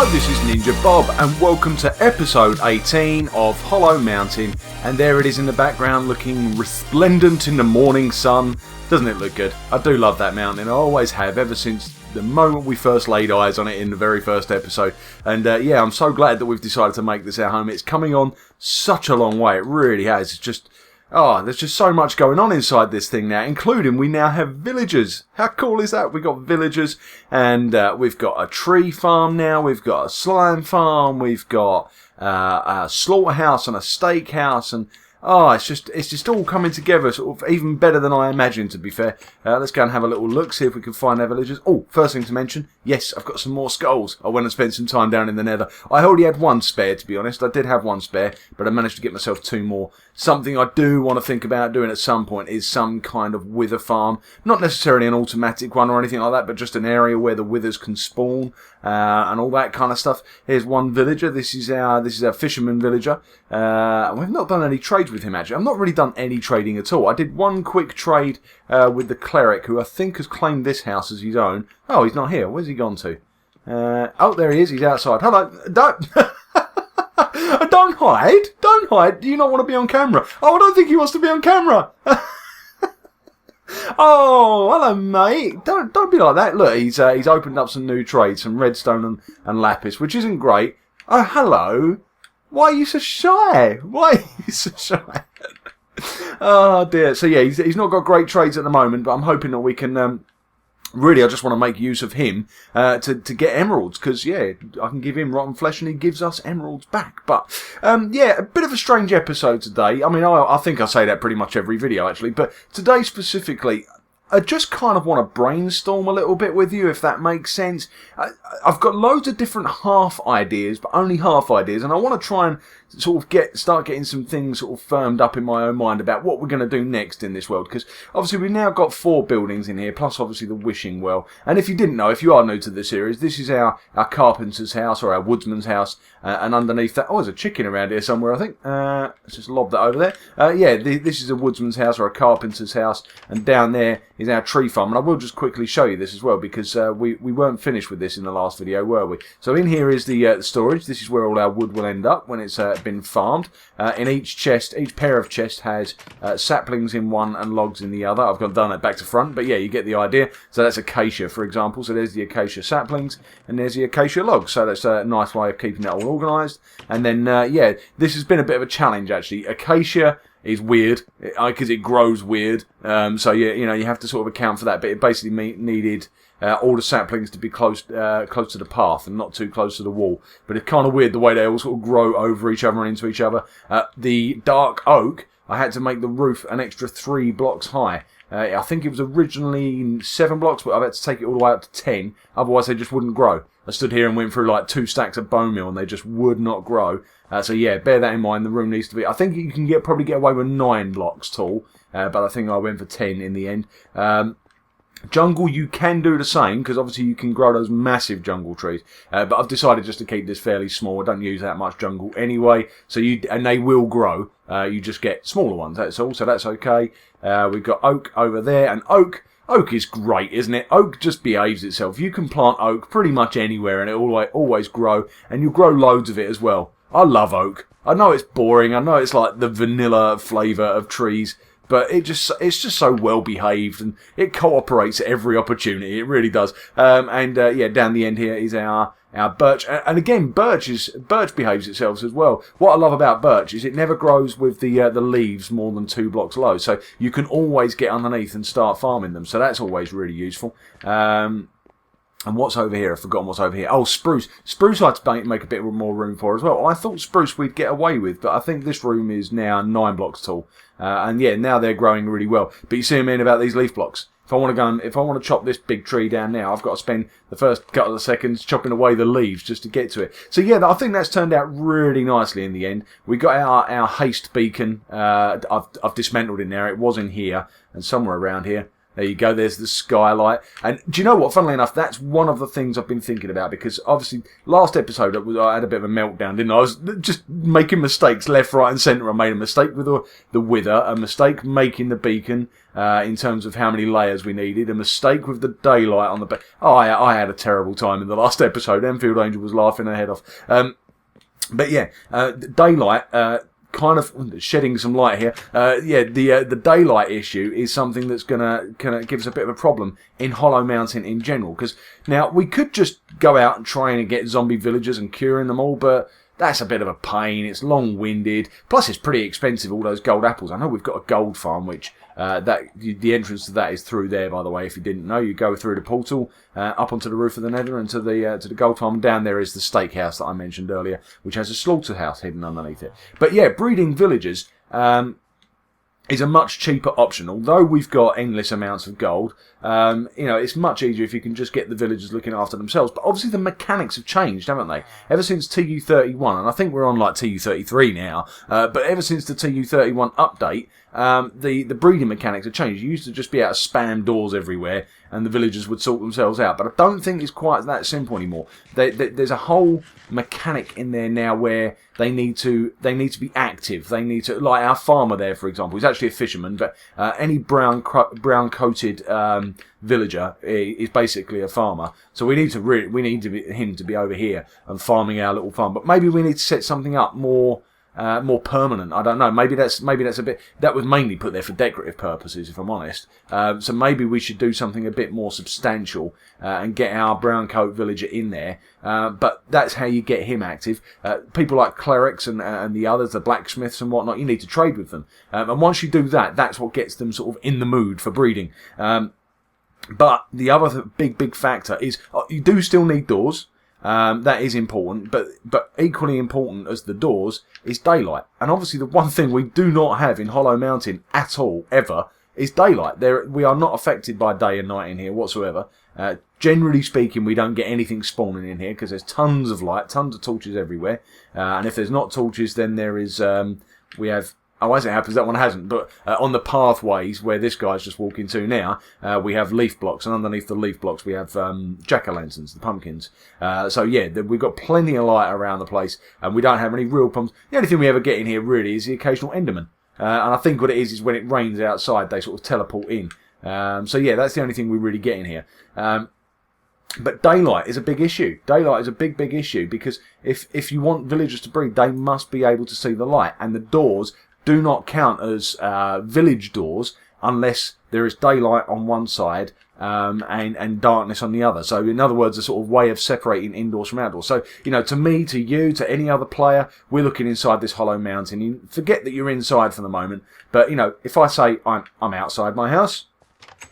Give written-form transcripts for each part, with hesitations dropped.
Hello, this is NinjaBob and welcome to episode 18 of Hollow Mountain, and there it is in the background looking resplendent in the morning sun. Doesn't it look good? I do love that mountain. I always have ever since the moment we first laid eyes on it in the very first episode. And yeah, I'm so glad that we've decided to make this our home. It's coming on such a long way, it really has. It's just, there's just so much going on inside this thing now, including we now have villagers. How cool is that? We've got villagers, and we've got a tree farm now, we've got a slime farm, we've got a slaughterhouse and a steakhouse, and it's just all coming together, sort of even better than I imagined, to be fair. Let's go and have a little look, see if we can find our villagers. Oh, first thing to mention, yes, I've got some more skulls. I went and spent some time down in the nether. I already had one spare, to be honest. I did have one spare, but I managed to get myself two more. Something I do want to think about doing at some point is some kind of wither farm. Not necessarily an automatic one or anything like that, but just an area where the withers can spawn, and all that kind of stuff. Here's one villager. This is our fisherman villager. We've not done any trades with him, actually. I've not really done any trading at all. I did one quick trade with the cleric, who I think has claimed this house as his own. Oh, he's not here. Where's he gone to? Oh, there he is. He's outside. Hello. Don't... Don't hide! Don't hide! Do you not want to be on camera? Oh, I don't think he wants to be on camera! Oh, hello, mate! Don't be like that. Look, he's opened up some new trades, some redstone and lapis, which isn't great. Oh, hello! Why are you so shy? Why are you so shy? Oh, dear. So, yeah, he's not got great trades at the moment, but I'm hoping that we can... Really, I just want to make use of him to get emeralds, because, yeah, I can give him rotten flesh and he gives us emeralds back. But, yeah, a bit of a strange episode today. I mean, I think I say that pretty much every video, actually. But today specifically, I just kind of want to brainstorm a little bit with you, if that makes sense. I've got loads of different half ideas, but only half ideas, and I want to try and sort of start getting some things sort of firmed up in my own mind about what we're going to do next in this world, because obviously we've now got 4 buildings in here, plus obviously the wishing well. And if you didn't know, if you are new to the series, this is our carpenter's house, or our woodsman's house, and underneath that, there's a chicken around here somewhere, I think. Let's just lob that over there. Yeah, this is a woodsman's house, or a carpenter's house, and down there is our tree farm. And I will just quickly show you this as well, because we weren't finished with this in the last video, were we? So in here is the storage. This is where all our wood will end up when it's been farmed. In each pair of chests has saplings in one and logs in the other. I've done it back to front, but yeah, you get the idea. So that's acacia, for example. So there's the acacia saplings, and there's the acacia logs. So that's a nice way of keeping that all organised. And then, yeah, this has been a bit of a challenge, actually. Acacia is weird, because it grows weird. So, yeah, you have to sort of account for that. But it basically needed... all the saplings to be close to the path and not too close to the wall. But it's kind of weird the way they all sort of grow over each other and into each other. The dark oak, I had to make the roof an extra 3 blocks high. I think it was originally 7 blocks, but I've had to take it all the way up to 10. Otherwise, they just wouldn't grow. I stood here and went through like 2 stacks of bone meal and they just would not grow. So yeah, bear that in mind. The room needs to be... I think you can probably get away with 9 blocks tall. But I think I went for 10 in the end. Jungle, you can do the same, because obviously you can grow those massive jungle trees. But I've decided just to keep this fairly small. I don't use that much jungle anyway. And they will grow. You just get smaller ones, that's all. So that's okay. We've got oak over there. And oak is great, isn't it? Oak just behaves itself. You can plant oak pretty much anywhere and it will always grow. And you'll grow loads of it as well. I love oak. I know it's boring. I know it's like the vanilla flavour of trees. But it's just so well behaved, and it cooperates at every opportunity. It really does. Yeah, down the end here is our birch, and again, birch behaves itself as well. What I love about birch is it never grows with the leaves more than 2 blocks low, so you can always get underneath and start farming them. So that's always really useful. And what's over here? I've forgotten what's over here. Oh, spruce. Spruce I had to make a bit more room for as well. I thought spruce we'd get away with, but I think this room is now 9 blocks tall. And yeah, now they're growing really well. But you see what I mean about these leaf blocks? If I want to chop this big tree down now, I've got to spend the first couple of seconds chopping away the leaves just to get to it. So yeah, I think that's turned out really nicely in the end. We got our haste beacon. I've dismantled in there. It was in here and somewhere around here. There you go, there's the skylight. And do you know what, funnily enough, that's one of the things I've been thinking about, because obviously last episode I had a bit of a meltdown, didn't I? I was just making mistakes left, right and centre. I made a mistake with the wither, a mistake making the beacon in terms of how many layers we needed, a mistake with the daylight on the back. Oh, I had a terrible time in the last episode. Enfield Angel was laughing her head off. But yeah, daylight... kind of shedding some light here. The daylight issue is something that's gonna give us a bit of a problem in Hollow Mountain in general. Because now we could just go out and try and get zombie villagers and curing them all, but that's a bit of a pain. It's long-winded. Plus, it's pretty expensive. All those gold apples. I know we've got a gold farm, which the entrance to that is through there. By the way, if you didn't know, you go through the portal up onto the roof of the Nether and to the gold farm. Down there is the steakhouse that I mentioned earlier, which has a slaughterhouse hidden underneath it. But yeah, breeding villagers is a much cheaper option. Although we've got endless amounts of gold, it's much easier if you can just get the villagers looking after themselves. But obviously the mechanics have changed, haven't they? Ever since TU31, and I think we're on like TU33 now, but ever since the TU31 update, the breeding mechanics have changed. You used to just be able to spam doors everywhere and the villagers would sort themselves out. But I don't think it's quite that simple anymore. There's a whole mechanic in there now where they need to be active. They need to, like our farmer there, for example. He's actually a fisherman, but any brown coated villager is basically a farmer. So we need him to be over here and farming our little farm. But maybe we need to set something up more permanent. I don't know. Maybe that's a bit. That was mainly put there for decorative purposes, if I'm honest. So maybe we should do something a bit more substantial and get our brown coat villager in there. But that's how you get him active. People like clerics and the others, the blacksmiths and whatnot, you need to trade with them. And once you do that, that's what gets them sort of in the mood for breeding. But the other big factor is you do still need doors. That is important, but equally important as the doors is daylight. And obviously the one thing we do not have in Hollow Mountain at all, ever, is daylight. We are not affected by day and night in here whatsoever. Generally speaking, we don't get anything spawning in here because there's tons of light, tons of torches everywhere. And if there's not torches, then there is, we have... Oh, as it happens, that one hasn't. But on the pathways where this guy's just walking to now, we have leaf blocks. And underneath the leaf blocks, we have jack-o'-lanterns, the pumpkins. So, yeah, we've got plenty of light around the place. And we don't have any real problems. The only thing we ever get in here, really, is the occasional Enderman. And I think what it is when it rains outside, they sort of teleport in. So, yeah, that's the only thing we really get in here. But daylight is a big issue. Daylight is a big issue. Because if you want villagers to breed, they must be able to see the light. And the doors do not count as village doors unless there is daylight on one side and darkness on the other. So in other words, a sort of way of separating indoors from outdoors. So, to me, to you, to any other player, we're looking inside this Hollow Mountain. You forget that you're inside for the moment. But, if I say I'm outside my house,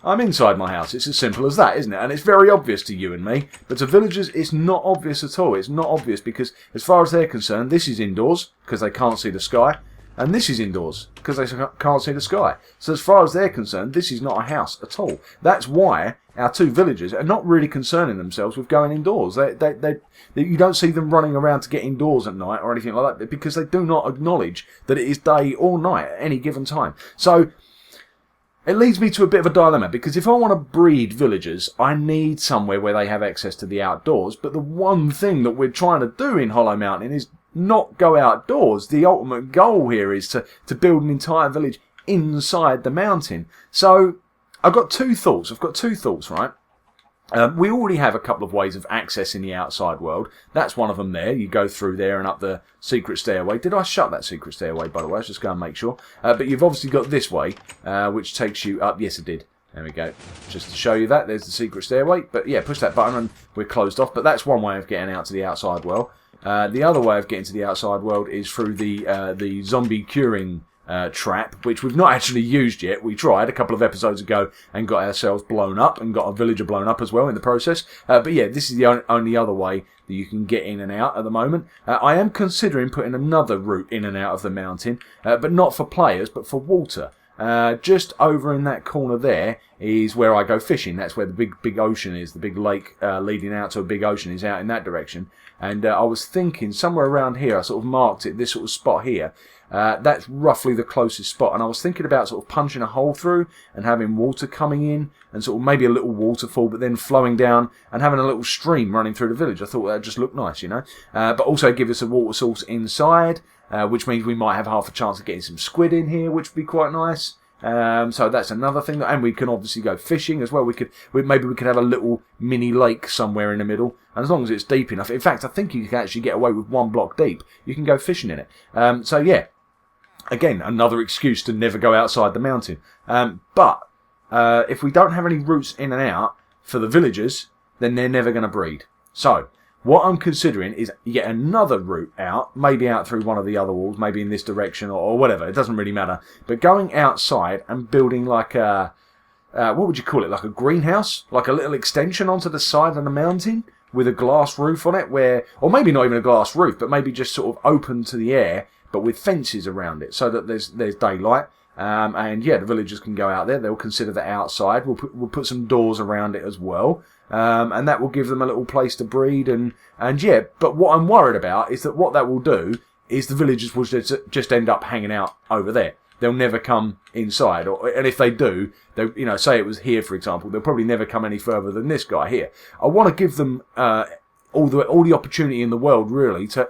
I'm inside my house. It's as simple as that, isn't it? And it's very obvious to you and me. But to villagers, it's not obvious at all. It's not obvious because as far as they're concerned, this is indoors because they can't see the sky. And this is indoors, because they can't see the sky. So as far as they're concerned, this is not a house at all. That's why our two villagers are not really concerning themselves with going indoors. You don't see them running around to get indoors at night or anything like that, because they do not acknowledge that it is day or night at any given time. So it leads me to a bit of a dilemma, because if I want to breed villagers, I need somewhere where they have access to the outdoors. But the one thing that we're trying to do in Hollow Mountain is not go outdoors. The ultimate goal here is to build an entire village inside the mountain. So I've got two thoughts. Right? We already have a couple of ways of accessing the outside world. That's one of them there. You go through there and up the secret stairway. Did I shut that secret stairway, by the way? I was just going to make sure. But you've obviously got this way, which takes you up. Yes, it did. There we go. Just to show you that, there's the secret stairway. But yeah, push that button and we're closed off. But that's one way of getting out to the outside world. The other way of getting to the outside world is through the zombie curing trap, which we've not actually used yet. We tried a couple of episodes ago and got ourselves blown up and got a villager blown up as well in the process. But yeah, this is the only other way that you can get in and out at the moment. I am considering putting another route in and out of the mountain, but not for players, but for water. Just over in that corner there is where I go fishing. That's where the big ocean is. The big lake leading out to a big ocean is out in that direction. And I was thinking somewhere around here, I sort of marked it, this sort of spot here. That's roughly the closest spot. And I was thinking about sort of punching a hole through and having water coming in and sort of maybe a little waterfall, but then flowing down and having a little stream running through the village. I thought that just looked nice, you know. But also give us a water source inside, which means we might have half a chance of getting some squid in here, which would be quite nice. So that's another thing, and we can obviously go fishing as well. Maybe we could have a little mini lake somewhere in the middle, and as long as it's deep enough. In fact, I think you can actually get away with 1 block deep. You can go fishing in it. So yeah, again, another excuse to never go outside the mountain. But if we don't have any routes in and out for the villagers, then they're never going to breed. So what I'm considering is yet another route out, maybe out through one of the other walls, maybe in this direction or whatever, it doesn't really matter. But going outside and building like a, what would you call it, like a greenhouse? Like a little extension onto the side of the mountain with a glass roof on it or maybe not even a glass roof, but maybe just sort of open to the air, but with fences around it so that there's daylight. And yeah, the villagers can go out there. They'll consider that outside. We'll put some doors around it as well. And that will give them a little place to breed and yeah, but what I'm worried about is that what that will do is the villagers will just end up hanging out over there. They'll never come inside, and if they do, they, you know, say it was here for example, they'll probably never come any further than this guy here. I want to give them all the opportunity in the world really to.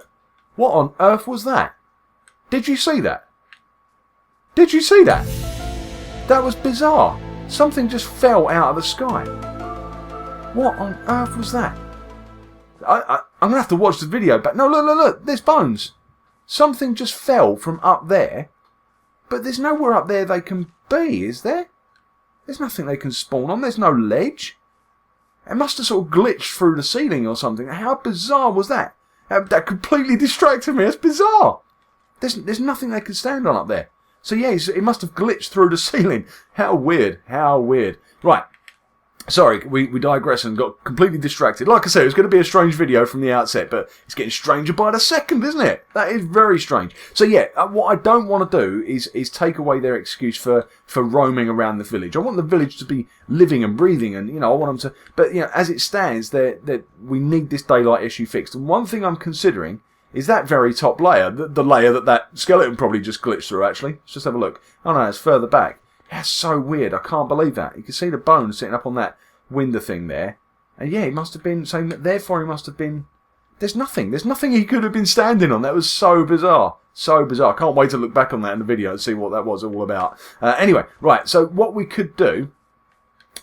What on earth was that? Did you see that? Did you see that? That was bizarre. Something just fell out of the sky. What on earth was that? I'm going to have to watch the video back. No, look, there's bones. Something just fell from up there, but there's nowhere up there they can be, is there? There's nothing they can spawn on. There's no ledge. It must have sort of glitched through the ceiling or something. How bizarre was that? That completely distracted me. It's bizarre. There's nothing they can stand on up there. So yeah, it must have glitched through the ceiling. How weird. How weird. Right. Sorry, we digress and got completely distracted. Like I said, it was going to be a strange video from the outset, but it's getting stranger by the second, isn't it? That is very strange. So yeah, what I don't want to do is take away their excuse for roaming around the village. I want the village to be living and breathing, and you know, I want them to. But you know, as it stands, that we need this daylight issue fixed. And one thing I'm considering is that very top layer, the layer that skeleton probably just glitched through. Actually, let's just have a look. Oh no, it's further back. That's so weird. I can't believe that. You can see the bones sitting up on that window thing there. And yeah, he must have been saying that. Therefore, he must have been. There's nothing he could have been standing on. That was so bizarre. So bizarre. I can't wait to look back on that in the video and see what that was all about. Anyway, right. So what we could do.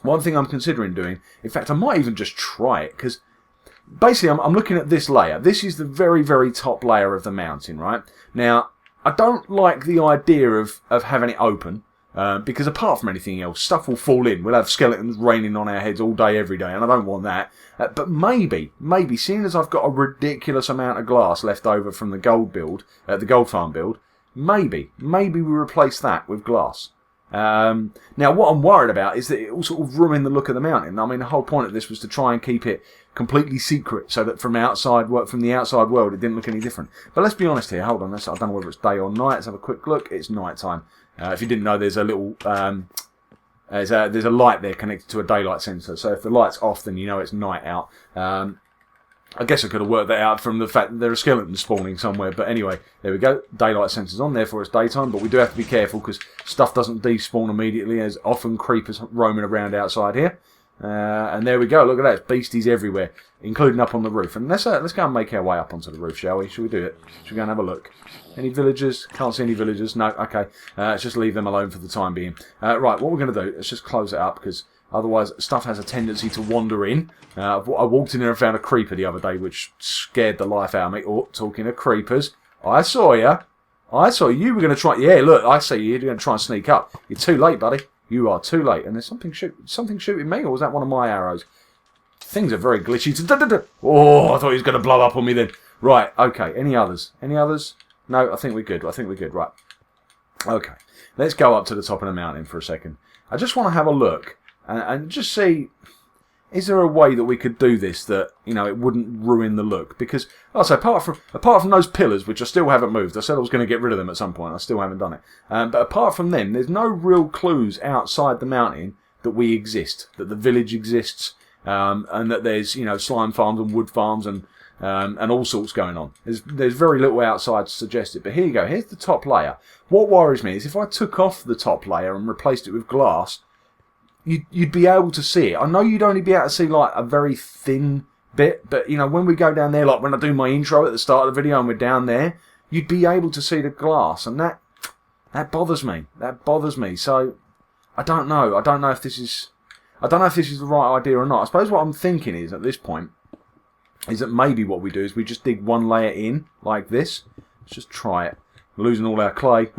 One thing I'm considering doing. In fact, I might even just try it because basically I'm looking at this layer. This is the very, very top layer of the mountain, right? Now, I don't like the idea of having it open. Because apart from anything else, stuff will fall in. We'll have skeletons raining on our heads all day, every day, and I don't want that. But maybe, seeing as I've got a ridiculous amount of glass left over from the gold build, the gold farm build, maybe we replace that with glass. Now, what I'm worried about is that it will sort of ruin the look of the mountain. I mean, the whole point of this was to try and keep it completely secret, so that from the outside world, it didn't look any different. But let's be honest here. Hold on, I don't know whether it's day or night. Let's have a quick look. It's night time. If you didn't know, there's a little there's a light there connected to a daylight sensor. So if the light's off, then you know it's night out. I guess I could have worked that out from the fact that there are skeletons spawning somewhere. But anyway, there we go. Daylight sensor's on, therefore it's daytime. But we do have to be careful because stuff doesn't despawn immediately. There's often creepers roaming around outside here. And there we go. Look at that. It's beasties everywhere, including up on the roof. And let's go and make our way up onto the roof, shall we? Shall we do it? Shall we go and have a look? Any villagers? Can't see any villagers. No. Okay. Let's just leave them alone for the time being. Right. What we're going to do? Let's just close it up because otherwise stuff has a tendency to wander in. I walked in there and found a creeper the other day, which scared the life out of me. Oh, talking of creepers, I saw you. You were going to try. Yeah. Look, I see you. You're going to try and sneak up. You're too late, buddy. You are too late. And there's something shooting me, or was that one of my arrows? Things are very glitchy. Oh, I thought he was going to blow up on me then. Right, okay. Any others? No, I think we're good. Right. Okay. Let's go up to the top of the mountain for a second. I just want to have a look and just see. is there a way that we could do this that, you know, it wouldn't ruin the look? Because, like I say, apart from those pillars, which I still haven't moved, I said I was going to get rid of them at some point, I still haven't done it. But apart from them, there's no real clues outside the mountain that we exist, that the village exists, and that there's, you know, slime farms and wood farms and all sorts going on. There's very little outside to suggest it. But here you go, here's the top layer. What worries me is if I took off the top layer and replaced it with glass, you'd be able to see it. I know you'd only be able to see like a very thin bit, but you know, when we go down there, like when I do my intro at the start of the video and we're down there, you'd be able to see the glass, and that bothers me. That bothers me. So I don't know. I don't know if this is the right idea or not. I suppose what I'm thinking is at this point is that maybe what we do is we just dig one layer in like this. Let's just try it. We're losing all our clay.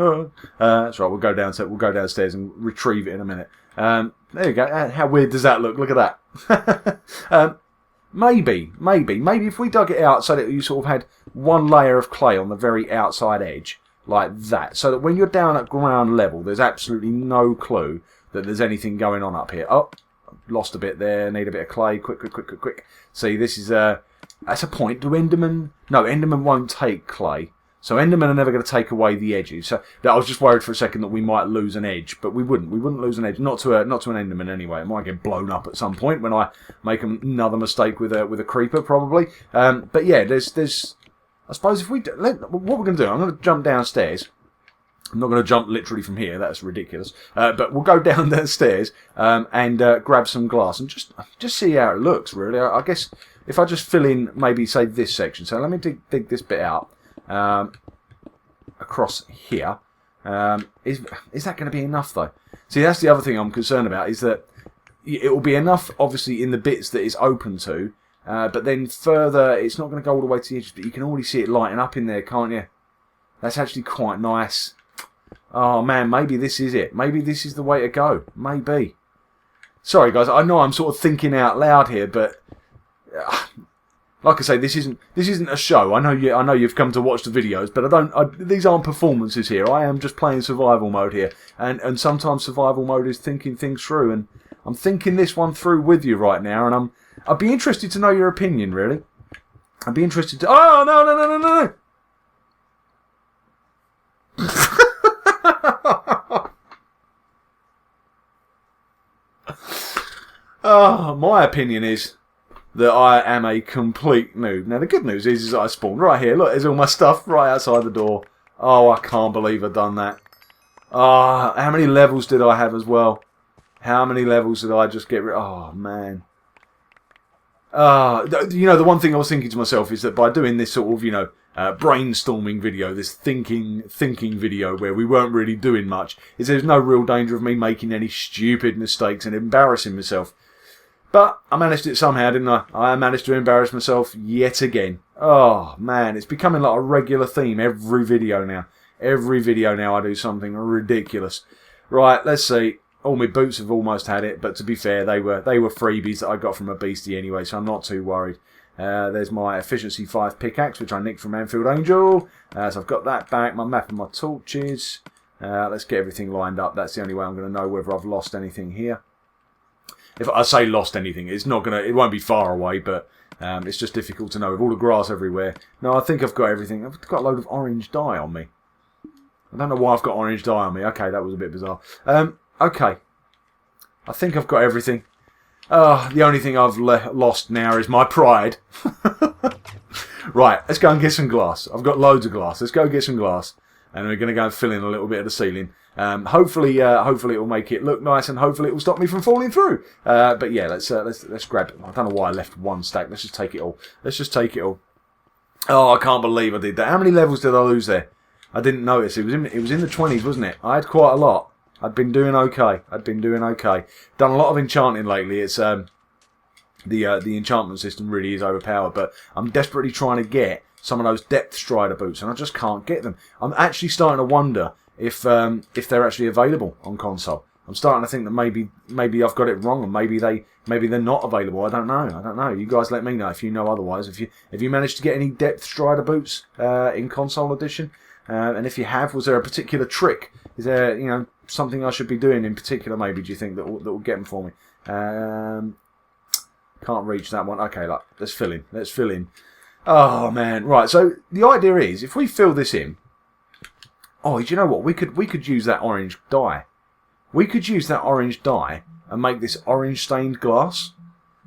That's right. We'll go downstairs and retrieve it in a minute. There you go. How weird does that look? Look at that. Maybe if we dug it out so that you sort of had one layer of clay on the very outside edge, like that, so that when you're down at ground level, there's absolutely no clue that there's anything going on up here. Oh, lost a bit there. Need a bit of clay. Quick. See, this is that's a point. Do Enderman? No, Enderman won't take clay. So Endermen are never going to take away the edges. So I was just worried for a second that we might lose an edge, but we wouldn't. We wouldn't lose an edge. Not to an Enderman anyway. It might get blown up at some point when I make another mistake with a creeper, probably. But yeah, there's. I suppose if what we're going to do, I'm going to jump downstairs. I'm not going to jump literally from here. That's ridiculous. But we'll go down the stairs and grab some glass and just see how it looks. Really, I guess if I just fill in maybe say this section. So let me dig this bit out. Across here, is that going to be enough though? See, that's the other thing I'm concerned about, is that it will be enough obviously in the bits that it's open to, but then further it's not going to go all the way to the edges, but you can already see it lighting up in there, can't you? That's actually quite nice. Oh man, maybe this is it. Maybe this is the way to go. Maybe. Sorry guys, I know I'm sort of thinking out loud here, but like I say, this isn't a show. I know you've come to watch the videos, but these aren't performances here. I am just playing survival mode here, and sometimes survival mode is thinking things through, and I'm thinking this one through with you right now, and I'd be interested to know your opinion, really. I'd be interested to. Oh no! Oh, my opinion is that I am a complete noob. Now, the good news is that I spawned right here. Look, there's all my stuff right outside the door. Oh, I can't believe I've done that. Ah, how many levels did I have as well? How many levels did I just get rid of? Oh, man. You know, the one thing I was thinking to myself is that by doing this sort of, you know, brainstorming video, this thinking video where we weren't really doing much, is there's no real danger of me making any stupid mistakes and embarrassing myself. But I managed it somehow, didn't I? I managed to embarrass myself yet again. Oh, man, it's becoming like a regular theme every video now. Every video now I do something ridiculous. Right, let's see. All my boots have almost had it, but to be fair, they were freebies that I got from a beastie anyway, so I'm not too worried. There's my efficiency 5 pickaxe, which I nicked from Anfield Angel. So I've got that back, my map and my torches. Let's get everything lined up. That's the only way I'm going to know whether I've lost anything here. If I say lost anything, it won't be far away, but it's just difficult to know with all the grass everywhere. No, I think I've got everything. I've got a load of orange dye on me. I don't know why I've got orange dye on me. Okay, that was a bit bizarre. Okay. I think I've got everything. The only thing I've lost now is my pride. Right, let's go and get some glass. I've got loads of glass. Let's go get some glass. And we're going to go and fill in a little bit of the ceiling. Hopefully it will make it look nice, and hopefully it will stop me from falling through. But yeah, let's grab. I don't know why I left one stack. Let's just take it all. Let's just take it all. Oh, I can't believe I did that. How many levels did I lose there? I didn't notice. It was in the 20s, wasn't it? I had quite a lot. I'd been doing okay. Done a lot of enchanting lately. It's the enchantment system really is overpowered, but I'm desperately trying to get some of those depth strider boots, and I just can't get them. I'm actually starting to wonder if they're actually available on console. I'm starting to think that maybe I've got it wrong, and maybe they're not available. I don't know. You guys let me know if you know otherwise. If you managed to get any depth strider boots in console edition, and if you have, was there a particular trick? Is there something I should be doing in particular? Maybe do you think that will get them for me? Can't reach that one. Okay, like, let's fill in. Let's fill in. Oh, man. Right, so the idea is, if we fill this in... Oh, do you know what? We could use that orange dye. We could use that orange dye and make this orange stained glass.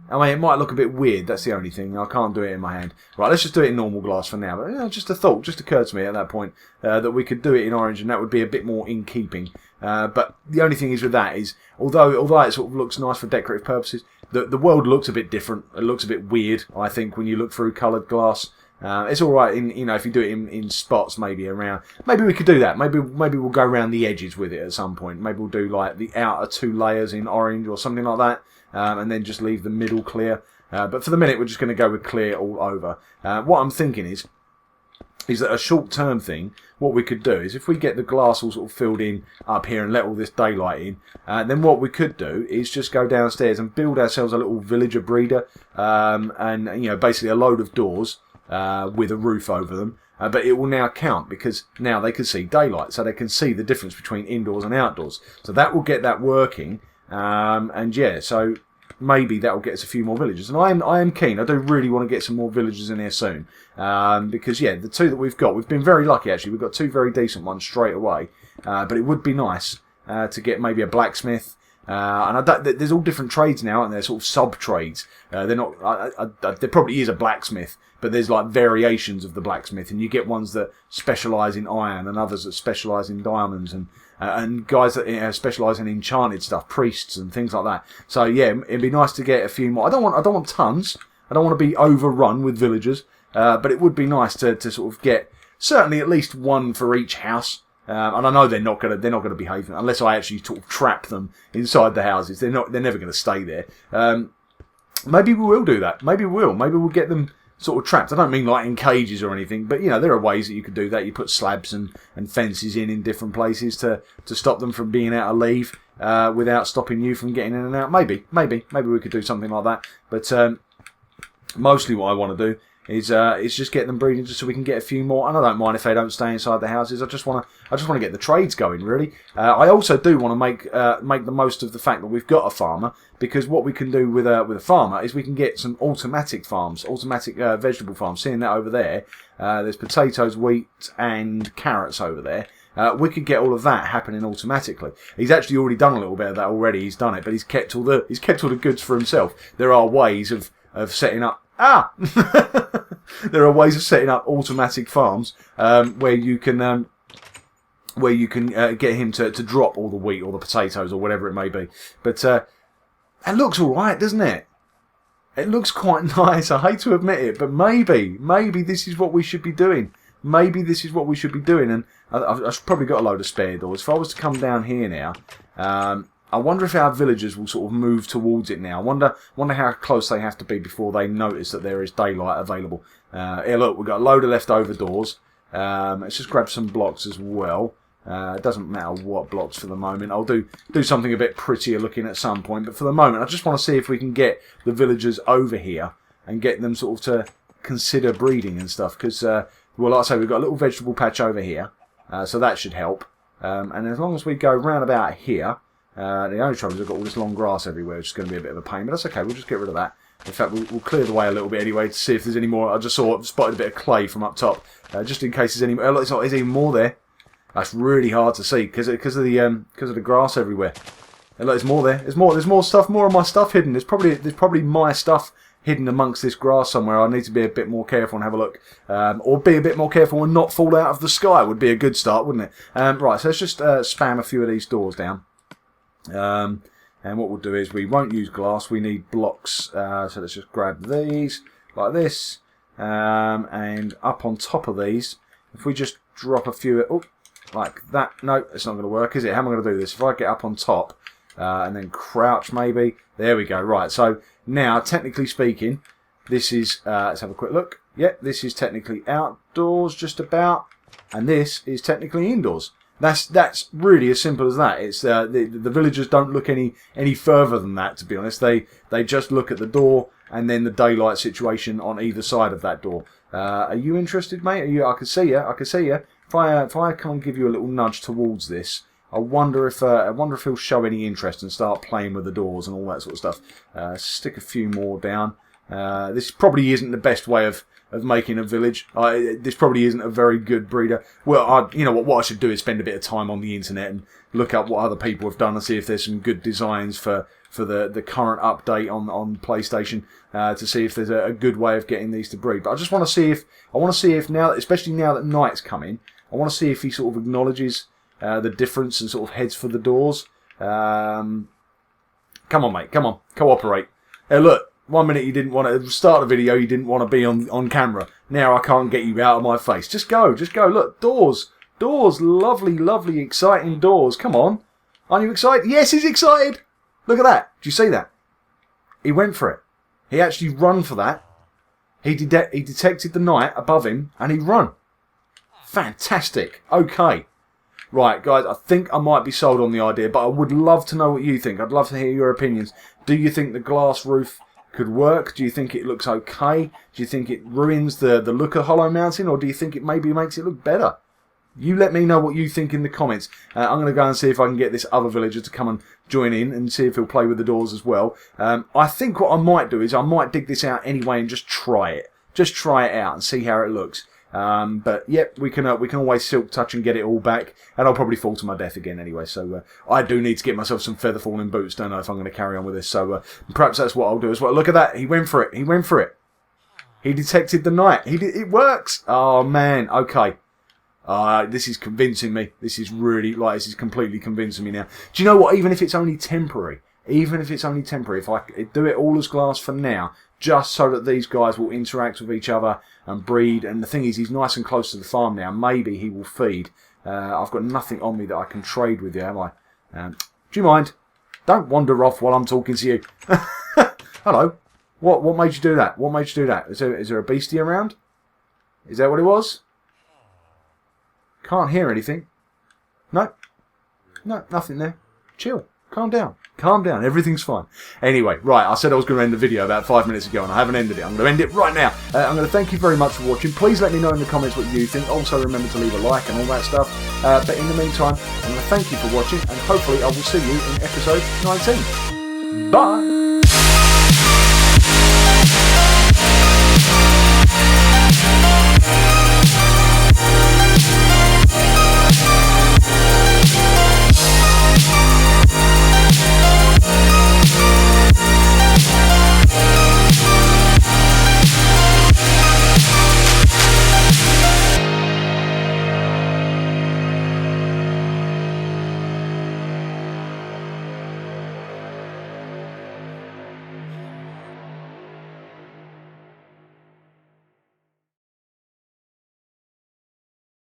I mean, it might look a bit weird, that's the only thing. I can't do it in my hand. Right, let's just do it in normal glass for now. But just a thought, just occurred to me at that point, that we could do it in orange, and that would be a bit more in keeping. But the only thing is with that is, although it sort of looks nice for decorative purposes, the world looks a bit different. It looks a bit weird, I think, when you look through coloured glass. It's all right if you do it in spots, maybe around. Maybe we could do that. Maybe we'll go around the edges with it at some point. Maybe we'll do like the outer 2 layers in orange or something like that. And then just leave the middle clear. But for the minute, we're just going to go with clear all over. What I'm thinking is that a short-term thing, what we could do is if we get the glass all sort of filled in up here and let all this daylight in, then what we could do is just go downstairs and build ourselves a little villager breeder, and basically a load of doors with a roof over them. But it will now count because now they can see daylight, so they can see the difference between indoors and outdoors. So that will get that working. And yeah, so maybe that will get us a few more villagers. And I am keen. I do really want to get some more villagers in here soon. Because yeah, the 2 that we've been very lucky actually. We've got 2 very decent ones straight away. But it would be nice to get maybe a blacksmith. And there's all different trades now, and they're sort of sub trades. They're not. There probably is a blacksmith, but there's like variations of the blacksmith, and you get ones that specialise in iron, and others that specialise in diamonds, and guys that specialise in enchanted stuff, priests and things like that. So yeah, it'd be nice to get a few more. I don't want tons. I don't want to be overrun with villagers, but it would be nice to sort of get certainly at least 1 for each house. And I know they're not gonna behave unless I actually sort of trap them inside the houses. They're never gonna stay there. Maybe we will do that. Maybe we'll get them sort of trapped. I don't mean like in cages or anything, but there are ways that you could do that. You put slabs and fences in different places to stop them from being able to leave without stopping you from getting in and out. Maybe we could do something like that. But mostly what I want to do is just get them breeding just so we can get a few more. And I don't mind if they don't stay inside the houses. I just want to get the trades going, really. I also do want to make the most of the fact that we've got a farmer, because what we can do with a farmer is we can get some automatic farms, automatic vegetable farms. Seeing that over there, there's potatoes, wheat, and carrots over there. We could get all of that happening automatically. He's actually already done a little bit of that already. He's done it, but he's kept all the goods for himself. There are ways of setting up. There are ways of setting up automatic farms where you can get him to drop all the wheat or the potatoes or whatever it may be. But it looks all right, doesn't it? It looks quite nice. I hate to admit it, but maybe this is what we should be doing. Maybe this is what we should be doing. And I've probably got a load of spare doors. If I was to come down here now, I wonder if our villagers will sort of move towards it now. I wonder how close they have to be before they notice that there is daylight available. Here, look, we've got a load of leftover doors. Let's just grab some blocks as well. It doesn't matter what blocks for the moment. I'll do something a bit prettier looking at some point. But for the moment, I just want to see if we can get the villagers over here and get them sort of to consider breeding and stuff. Because, well, like I say, we've got a little vegetable patch over here. So that should help. And as long as we go round about here... the only trouble is I've got all this long grass everywhere, which is going to be a bit of a pain, but that's okay, we'll just get rid of that. In fact, we'll clear the way a little bit anyway to see if there's any more. I just spotted a bit of clay from up top, just in case there's any more. Look, there's even more there. That's really hard to see because of the grass everywhere. And look, there's more there. There's more stuff, more of my stuff hidden. There's probably my stuff hidden amongst this grass somewhere. I need to be a bit more careful and have a look, or be a bit more careful and not fall out of the sky would be a good start, wouldn't it? Right, so let's just spam a few of these doors down. And what we'll do is we won't use glass, we need blocks, so let's just grab these like this, and up on top of these, if we just drop a few, like that. No, it's not going to work, is it? How am I going to do this? If I get up on top and then crouch maybe, there we go. Right, so now technically speaking, this is, let's have a quick look. Yep, this is technically outdoors just about, and this is technically indoors. That's really as simple as that. It's the villagers don't look any further than that, to be honest. They just look at the door and then the daylight situation on either side of that door. Are you interested, mate? I can see you. If I come and give you a little nudge towards this, I wonder if he'll show any interest and start playing with the doors and all that sort of stuff. Stick a few more down. This probably isn't the best way of making a village. This probably isn't a very good breeder. Well, you know what I should do is spend a bit of time on the internet and look up what other people have done and see if there's some good designs for the current update on PlayStation, to see if there's a good way of getting these to breed. But I just want to see if now, especially now that night's coming, I want to see if he sort of acknowledges the difference and sort of heads for the doors. Come on, mate. Come on. Cooperate. Look. 1 minute you didn't want to start the video, you didn't want to be on camera. Now I can't get you out of my face. Just go. Look, doors. Lovely, lovely, exciting doors. Come on. Aren't you excited? Yes, he's excited. Look at that. Do you see that? He went for it. He actually run for that. He detected the knight above him and he run. Fantastic. Okay. Right, guys, I think I might be sold on the idea, but I would love to know what you think. I'd love to hear your opinions. Do you think the glass roof could work? Do you think it looks okay? Do you think it ruins the look of Hollow Mountain, or do you think it maybe makes it look better? You let me know what you think in the comments. I'm going to go and see if I can get this other villager to come and join in and see if he'll play with the doors as well. I think what I might do is I might dig this out anyway and just try it. Just try it out and see how it looks. But yep, we can always silk touch and get it all back, and I'll probably fall to my death again anyway. So I do need to get myself some feather falling boots. Don't know if I'm going to carry on with this. So perhaps that's what I'll do as well. Look at that, he went for it. He detected the knight. It works. Oh man, okay. This is convincing me. This is completely convincing me now. Do you know what? Even if it's only temporary, if I do it all as glass for now, just so that these guys will interact with each other and breed. And the thing is, he's nice and close to the farm now. Maybe he will feed. I've got nothing on me that I can trade with you, have I? Do you mind? Don't wander off while I'm talking to you. Hello. What made you do that? What made you do that? Is there a beastie around? Is that what it was? Can't hear anything. No, nothing there. Chill. Calm down. Everything's fine. Anyway, right, I said I was going to end the video about 5 minutes ago and I haven't ended it. I'm going to end it right now. I'm going to thank you very much for watching. Please let me know in the comments what you think. Also remember to leave a like and all that stuff. But in the meantime, I'm going to thank you for watching and hopefully I will see you in episode 19. Bye!